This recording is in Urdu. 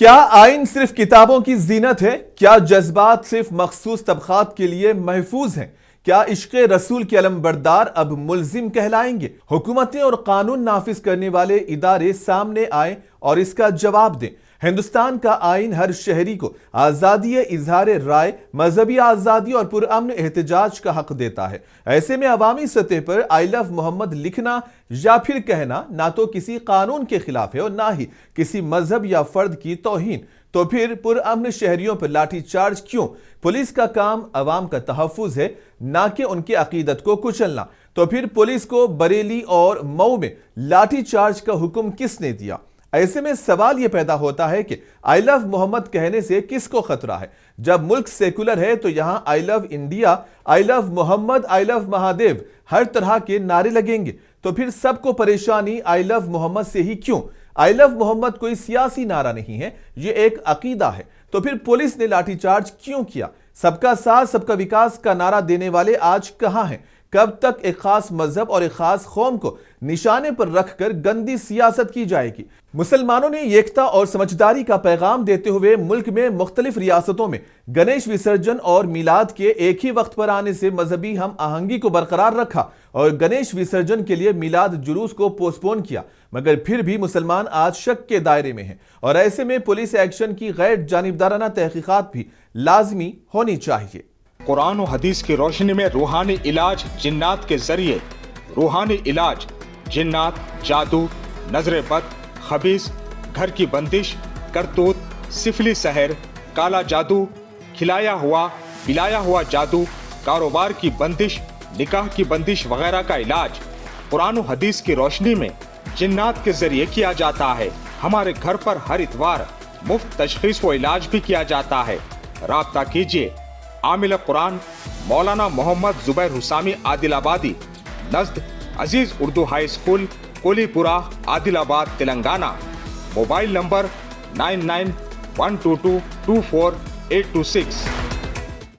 کیا آئین صرف کتابوں کی زینت ہے؟ کیا جذبات صرف مخصوص طبقات کے لیے محفوظ ہیں؟ کیا عشق رسول کے علمبردار اب ملزم کہلائیں گے؟ حکومتیں اور قانون نافذ کرنے والے ادارے سامنے آئیں اور اس کا جواب دیں۔ ہندوستان کا آئین ہر شہری کو آزادی اظہار رائے، مذہبی آزادی اور پرامن احتجاج کا حق دیتا ہے۔ ایسے میں عوامی سطح پر آئی لو محمد لکھنا یا پھر کہنا نہ تو کسی قانون کے خلاف ہے اور نہ ہی کسی مذہب یا فرد کی توہین۔ تو پھر پرامن شہریوں پر لاٹھی چارج کیوں؟ پولیس کا کام عوام کا تحفظ ہے، نہ کہ ان کی عقیدت کو کچلنا۔ تو پھر پولیس کو بریلی اور مئو میں لاٹھی چارج کا حکم کس نے دیا؟ ایسے میں سوال یہ پیدا ہوتا ہے کہ آئی لو محمد کہنے سے کس کو خطرہ ہے؟ جب ملک سیکولر ہے تو یہاں آئی لو انڈیا، آئی لو محمد، آئی لو مہادیو ہر طرح کے نعرے لگیں گے۔ تو پھر سب کو پریشانی آئی لو محمد سے ہی کیوں؟ آئی لو محمد کوئی سیاسی نعرہ نہیں ہے، یہ ایک عقیدہ ہے۔ تو پھر پولیس نے لاٹھی چارج کیوں کیا؟ سب کا ساتھ سب کا وکاس کا نعرہ دینے والے آج کہاں ہیں؟ کب تک ایک خاص مذہب اور ایک خاص قوم کو نشانے پر رکھ کر گندی سیاست کی جائے گی؟ مسلمانوں نے یکتا اور سمجھداری کا پیغام دیتے ہوئے ملک میں مختلف ریاستوں میں گنیش وسرجن اور میلاد کے ایک ہی وقت پر آنے سے مذہبی ہم آہنگی کو برقرار رکھا اور گنیش وسرجن کے لیے میلاد جلوس کو پوسٹ پون کیا، مگر پھر بھی مسلمان آج شک کے دائرے میں ہیں، اور ایسے میں پولیس ایکشن کی غیر جانبدارانہ تحقیقات بھی لازمی ہونی چاہیے۔ قرآن و حدیث کی روشنی میں روحانی علاج جنات کے ذریعے۔ روحانی علاج جنات، جادو، نظر بد، خبیث، گھر کی بندش، کرتوت، سفلی سحر، کالا جادو، کھلایا ہوا پلایا ہوا جادو، کاروبار کی بندش، نکاح کی بندش وغیرہ کا علاج قرآن و حدیث کی روشنی میں جنات کے ذریعے کیا جاتا ہے۔ ہمارے گھر پر ہر اتوار مفت تشخیص و علاج بھی کیا جاتا ہے۔ رابطہ کیجیے عامل قرآن مولانا محمد زبیر حسامی عادل آبادی، نزد عزیز اردو ہائی اسکول، کولی پورہ، عادل آباد، تلنگانہ۔ Mobile number 9912224826۔